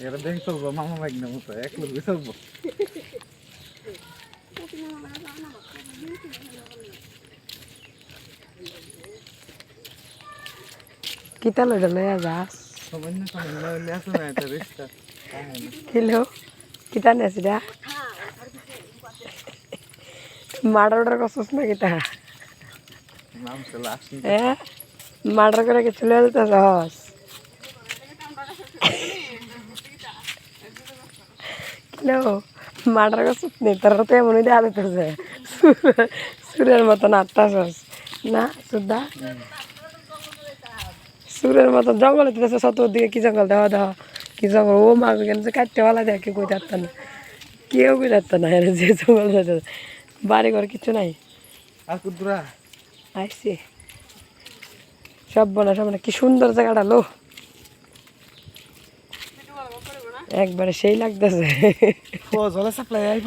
এটা ব্যাংক চলবো মামা মাইগনা মতো এক লোক চলবো কিতা লইটা লইয়া যাস সামান্য সামান্য লেসো না এটা রিস্তা কিলো কিতা নেছি দা মার্ডার করছিস না কিতা নাম চলে আসি হ্যাঁ মার্ডার করে কি চলে যেতে সহজ কিলো মার্ডার করছিস নি তোর তো এমনই দেওয়া দিতেছে সুরের মতন আটটাছস না সুদ্ধা সুরের মতন জঙ্গলে দিতেছে চতুর্দিকে কি জঙ্গল দেওয়া দেওয়া কি জঙ্গল ও মাছ কেন কাটতে পালা দেয় কেউ কই থাকতো না কেউ কই থাকতো না যে জঙ্গল যেতে বাড়ি ঘর কিছু নাই আর কুদরা আইসি সব বনা কি সুন্দর জায়গাটা লো একবারে সেই লাগতেছে ও জলে সাপ্লাই আই